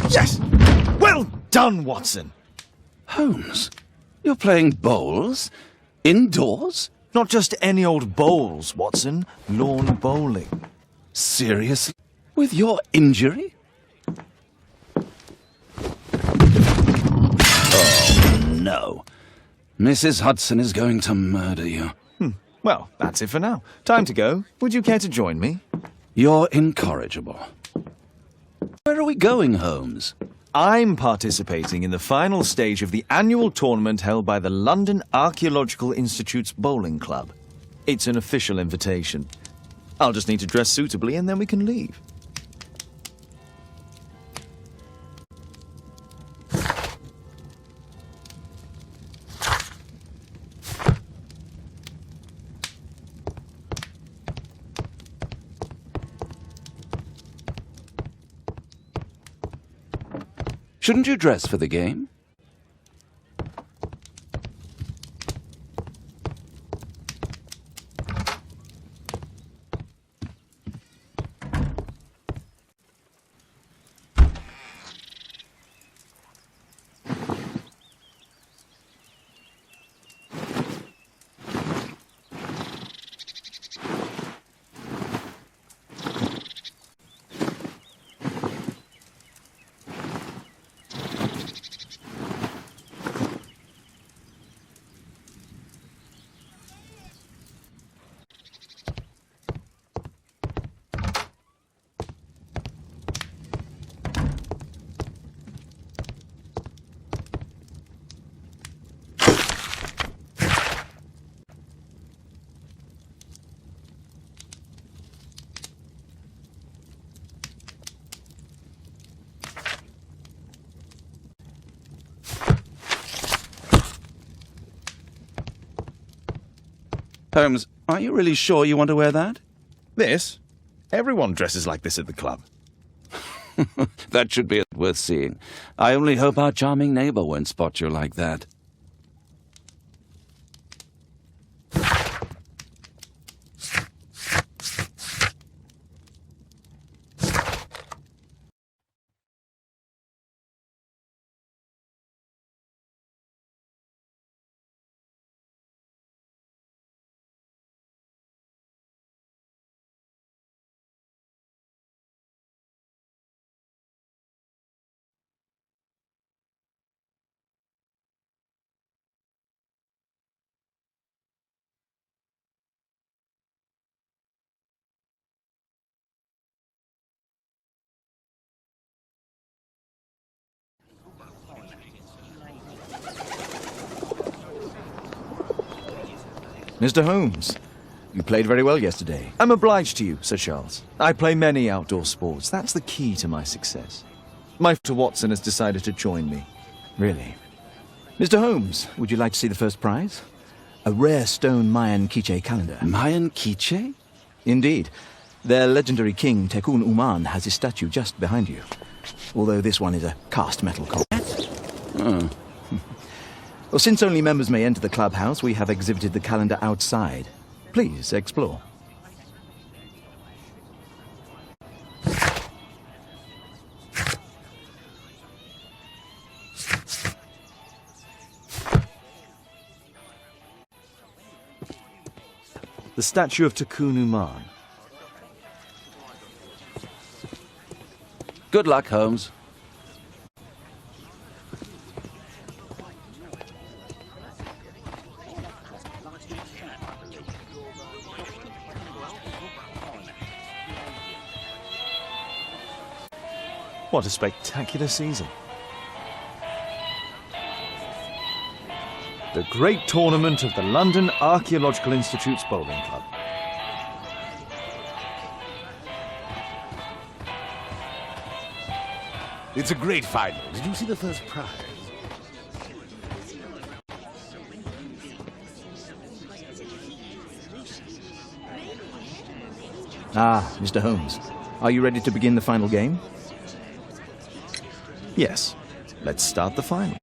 Yes! Well done, Watson! Holmes, you're playing bowls? Indoors? Not just any old bowls, Watson. Lawn bowling. Seriously? With your injury? Oh, no. Mrs. Hudson is going to murder you. Well, that's it for now. Time to go. Would you care to join me? You're incorrigible. Where are we going, Holmes? I'm participating in the final stage of the annual tournament held by the London Archaeological Institute's bowling club. It's an official invitation. I'll just need to dress suitably and then we can leave. Shouldn't you dress for the game? Holmes, are you really sure you want to wear that? This? Everyone dresses like this at the club. That should be worth seeing. I only hope our charming neighbor won't spot you like that. Mr. Holmes, you played very well yesterday. I'm obliged to you, Sir Charles. I play many outdoor sports. That's the key to my success. My friend Watson has decided to join me. Really? Mr. Holmes, would you like to see the first prize? A rare stone Mayan quiche calendar. Mayan quiche? Indeed. Their legendary king, Tekun Uman, has his statue just behind you. Although this one is a cast metal copy. Oh. Well, since only members may enter the clubhouse, we have exhibited the calendar outside. Please, explore. The statue of Tekun Uman. Good luck, Holmes. What a spectacular season. The great tournament of the London Archaeological Institute's bowling club. It's a great final. Did you see the first prize? Ah, Mr. Holmes. Are you ready to begin the final game? Yes. Let's start the final.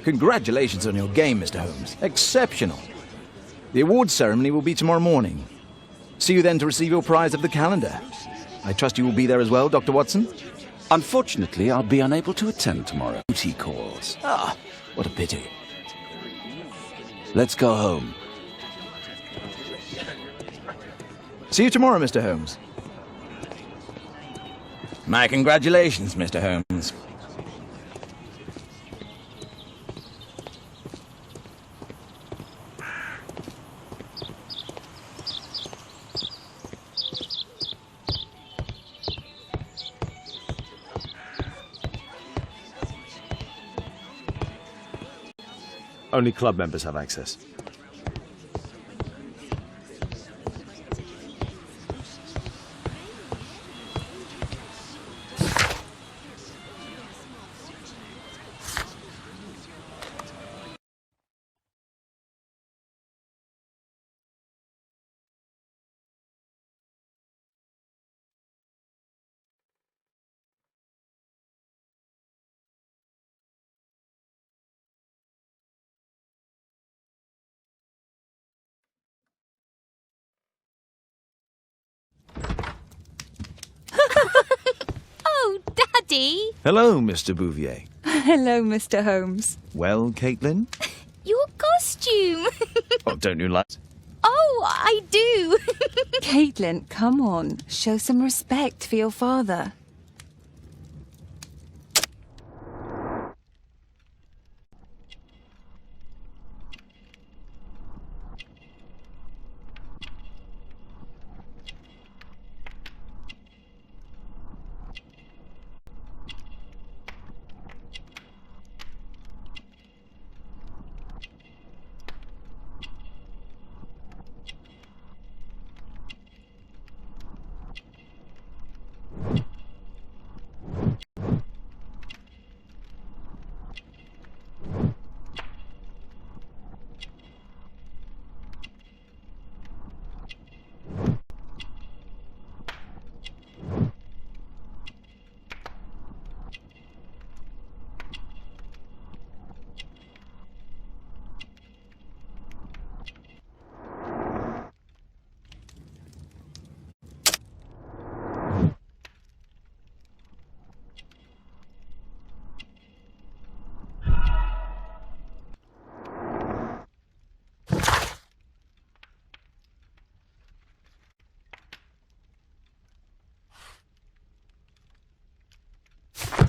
Congratulations on your game, Mr. Holmes. Exceptional. The awards ceremony will be tomorrow morning. See you then to receive your prize of the calendar. I trust you will be there as well, Dr. Watson? Unfortunately, I'll be unable to attend tomorrow. Duty calls. Ah, what a pity. Let's go home. See you tomorrow, Mr. Holmes. My congratulations, Mr. Holmes. Only club members have access. Oh, Daddy! Hello, Mr. Bouvier. Hello, Mr. Holmes. Well, Caitlin? Your costume! Oh, don't you like... Oh, I do! Caitlin, come on. Show some respect for your father.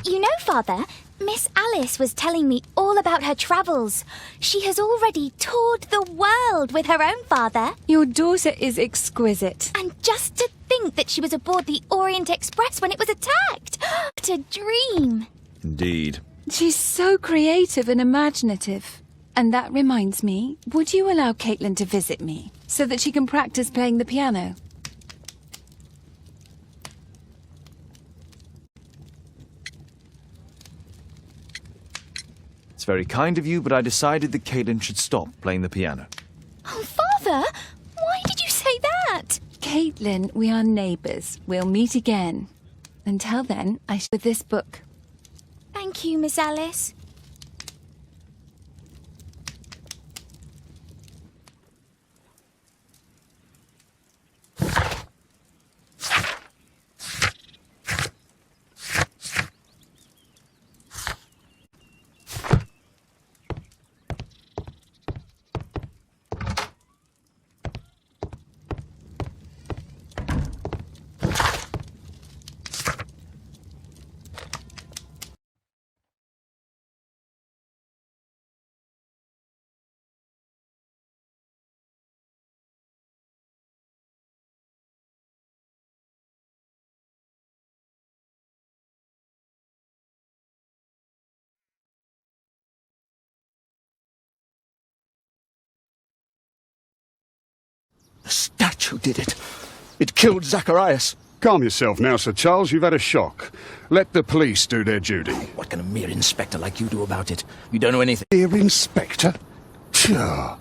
You know, Father, Miss Alice was telling me all about her travels. She has already toured the world with her own father. Your daughter is exquisite. And just to think that she was aboard the Orient Express when it was attacked. What a dream. Indeed. She's so creative and imaginative. And that reminds me, would you allow Caitlin to visit me so that she can practice playing the piano? It's very kind of you, but I decided that Caitlin should stop playing the piano. Oh, Father, why did you say that? Caitlin, we are neighbours. We'll meet again. Until then, I shall with this book. Thank you, Miss Alice. The statue did it. It killed Zacharias. Calm yourself now, Sir Charles. You've had a shock. Let the police do their duty. What can a mere inspector like you do about it? You don't know anything. Dear Inspector? Sure.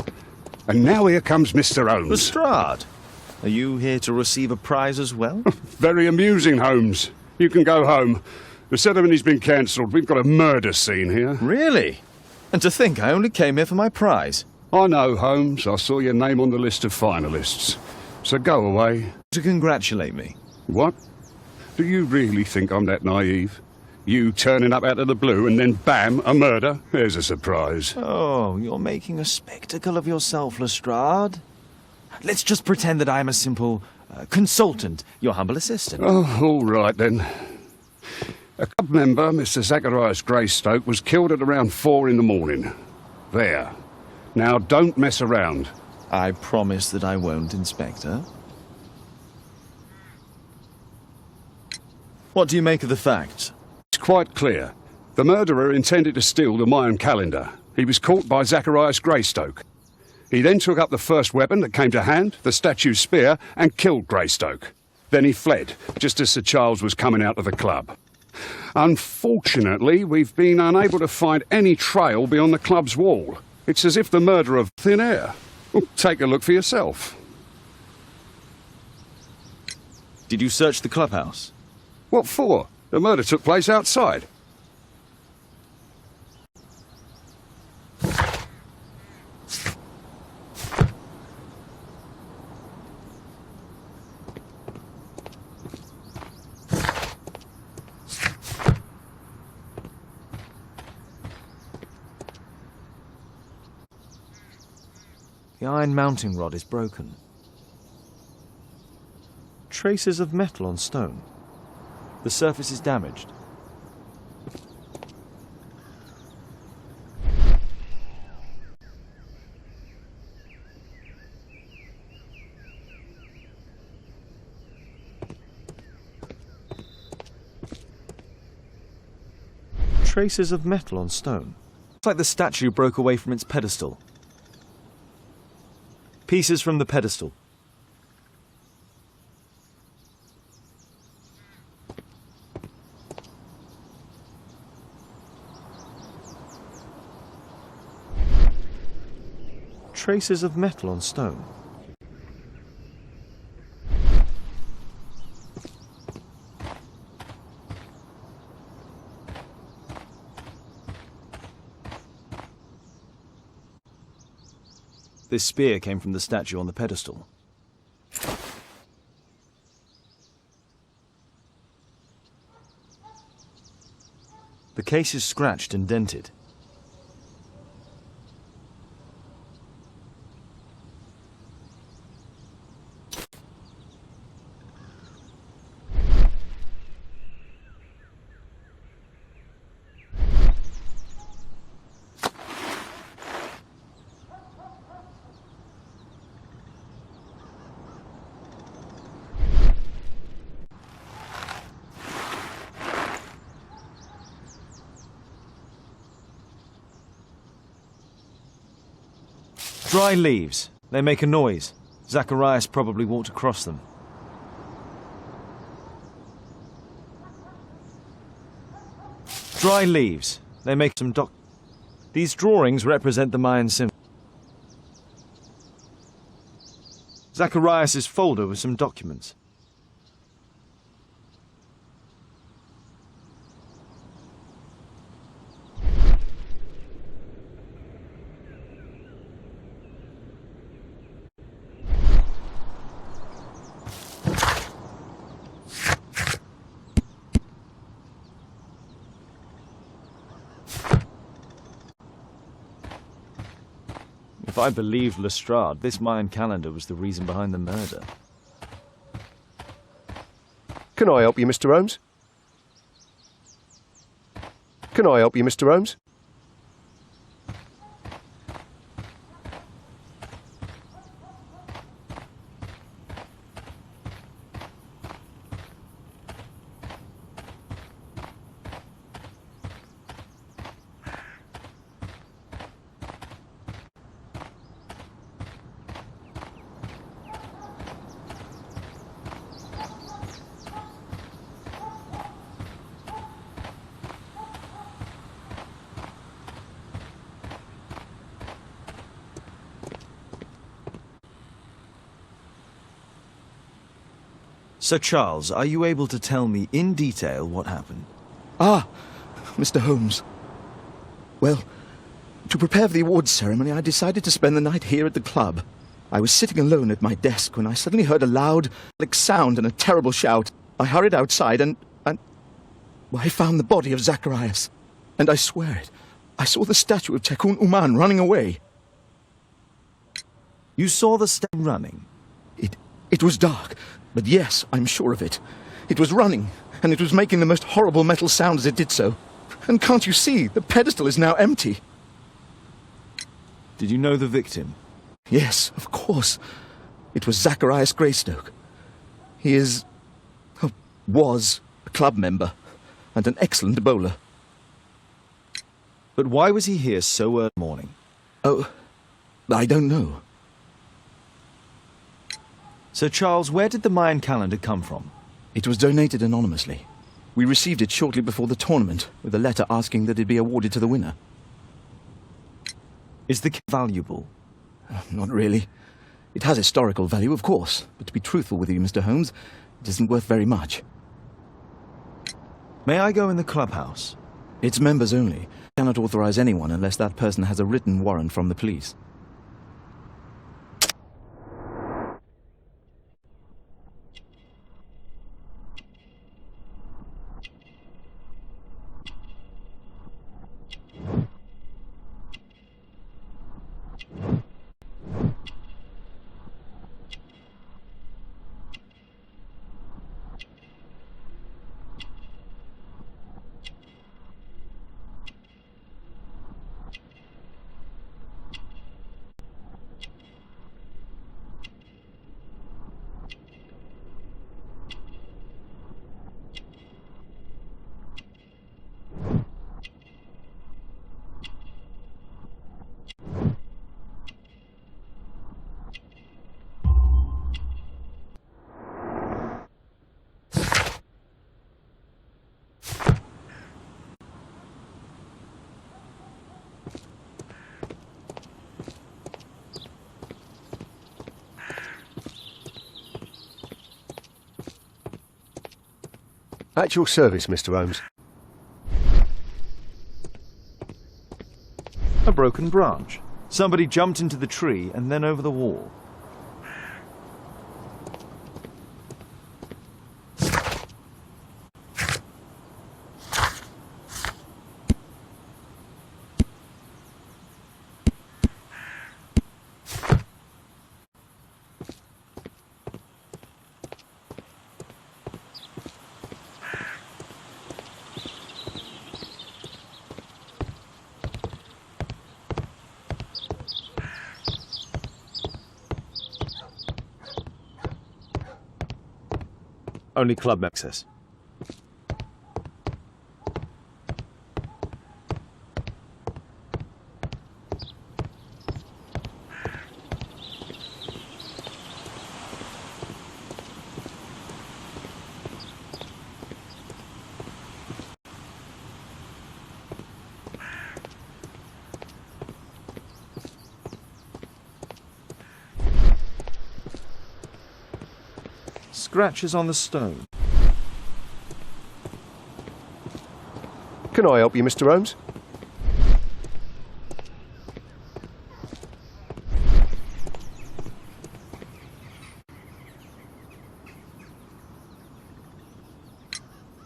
And now here comes Mr. Holmes. Lestrade, are you here to receive a prize as well? Very amusing, Holmes. You can go home. The ceremony's been cancelled. We've got a murder scene here. Really? And to think I only came here for my prize. I know, Holmes. I saw your name on the list of finalists. So go away. To congratulate me. What? Do you really think I'm that naive? You turning up out of the blue and then bam, a murder? There's a surprise. Oh, you're making a spectacle of yourself, Lestrade. Let's just pretend that I am a simple consultant, your humble assistant. Oh, all right then. A club member, Mr. Zacharias Greystoke, was killed at around 4 in the morning. There. Now, don't mess around. I promise that I won't, Inspector. What do you make of the facts? It's quite clear. The murderer intended to steal the Mayan calendar. He was caught by Zacharias Greystoke. He then took up the first weapon that came to hand, the statue's spear, and killed Greystoke. Then he fled, just as Sir Charles was coming out of the club. Unfortunately, we've been unable to find any trail beyond the club's wall. It's as if the murderer of thin air. Well, take a look for yourself. Did you search the clubhouse? What for? The murder took place outside. The iron mounting rod is broken. Traces of metal on stone. The surface is damaged. Traces of metal on stone. It's like the statue broke away from its pedestal. Pieces from the pedestal. Traces of metal on stone. This spear came from the statue on the pedestal. The case is scratched and dented. Dry leaves. They make a noise. Zacharias probably walked across them. Dry leaves. They make some These drawings represent the Mayan symbol. Zacharias' folder with some documents. If I believed Lestrade, this Mayan calendar was the reason behind the murder. Can I help you, Mr. Holmes? Can I help you, Mr. Holmes? Sir Charles, are you able to tell me in detail what happened? Ah, Mr. Holmes. Well, to prepare for the awards ceremony, I decided to spend the night here at the club. I was sitting alone at my desk when I suddenly heard a loud, sound and a terrible shout. I hurried outside and well, I found the body of Zacharias. And I swear it, I saw the statue of Tekun Uman running away. You saw the statue running? It was dark, but yes, I'm sure of it. It was running, and it was making the most horrible metal sound as it did so. And can't you see, the pedestal is now empty. Did you know the victim? Yes, of course. It was Zacharias Greystoke. He was a club member, and an excellent bowler. But why was he here so early morning? Oh, I don't know. Sir Charles, where did the Mayan calendar come from? It was donated anonymously. We received it shortly before the tournament, with a letter asking that it be awarded to the winner. Is the valuable? Not really. It has historical value, of course, but to be truthful with you, Mr. Holmes, it isn't worth very much. May I go in the clubhouse? It's members only. Cannot authorize anyone unless that person has a written warrant from the police. At your service, Mr. Holmes. A broken branch. Somebody jumped into the tree and then over the wall. Only club access. Scratches on the stone. Can I help you, Mr. Holmes?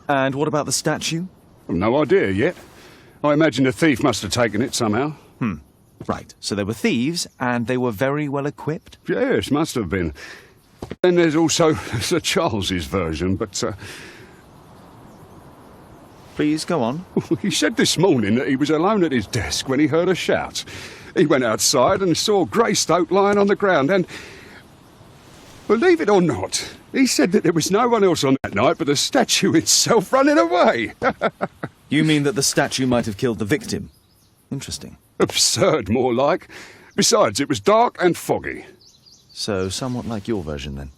And what about the statue? No idea yet. I imagine the thief must have taken it somehow. Right, so they were thieves, and they were very well equipped? Yes, must have been. Then there's also Sir Charles's version, but Please, go on. he said this morning that he was alone at his desk when he heard a shout. He went outside and saw Greystoke lying on the ground and, believe it or not, he said that there was no one else on that night but the statue itself running away. You mean that the statue might have killed the victim? Interesting. Absurd, more like. Besides, it was dark and foggy. So, somewhat like your version, then.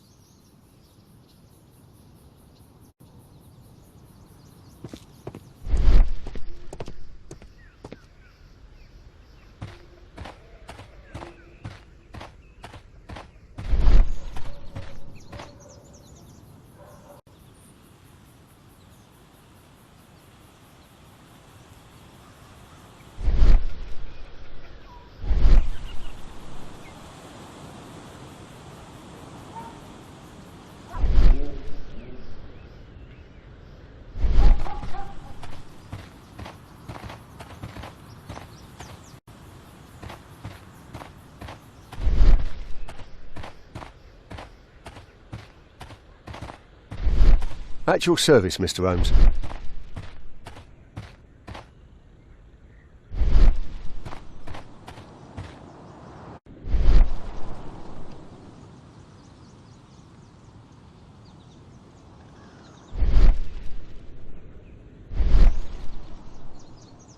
At your service, Mr. Holmes.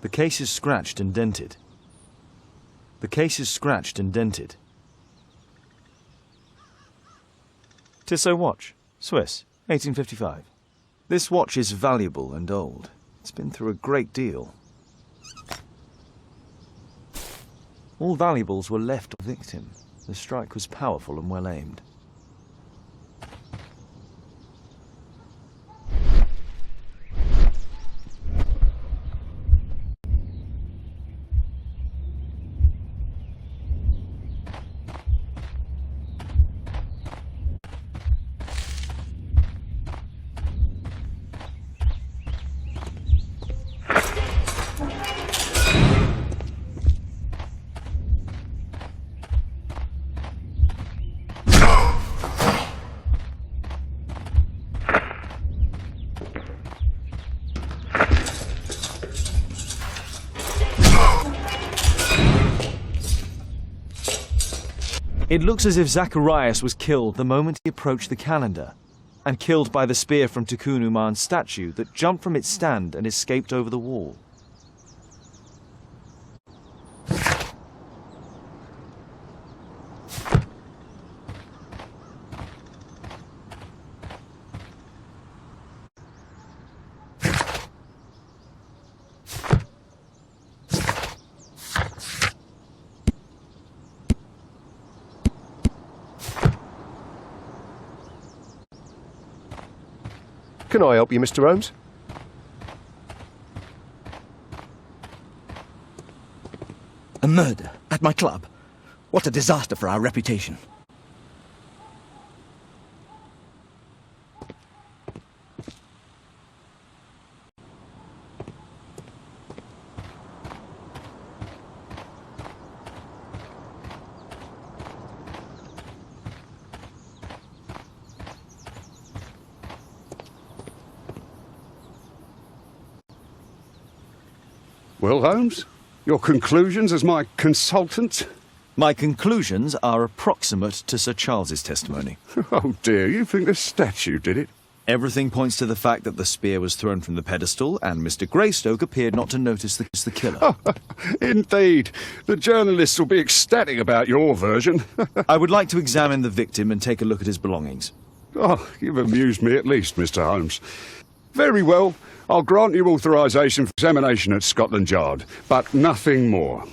The case is scratched and dented. The case is scratched and dented. Tissot watch, Swiss, 1855. This watch is valuable and old. It's been through a great deal. All valuables were left to the victim. The strike was powerful and well aimed. It looks as if Zacharias was killed the moment he approached the calendar, and killed by the spear from Tukunuman's statue that jumped from its stand and escaped over the wall. Can I help you, Mr. Holmes? A murder at my club. What a disaster for our reputation. Well, Holmes, your conclusions as my consultant? My conclusions are approximate to Sir Charles's testimony. Oh dear, you think the statue did it? Everything points to the fact that the spear was thrown from the pedestal, and Mr. Greystoke appeared not to notice the killer. Indeed. The journalists will be ecstatic about your version. I would like to examine the victim and take a look at his belongings. Oh, you've amused me at least, Mr. Holmes. Very well. I'll grant you authorisation for examination at Scotland Yard, but nothing more.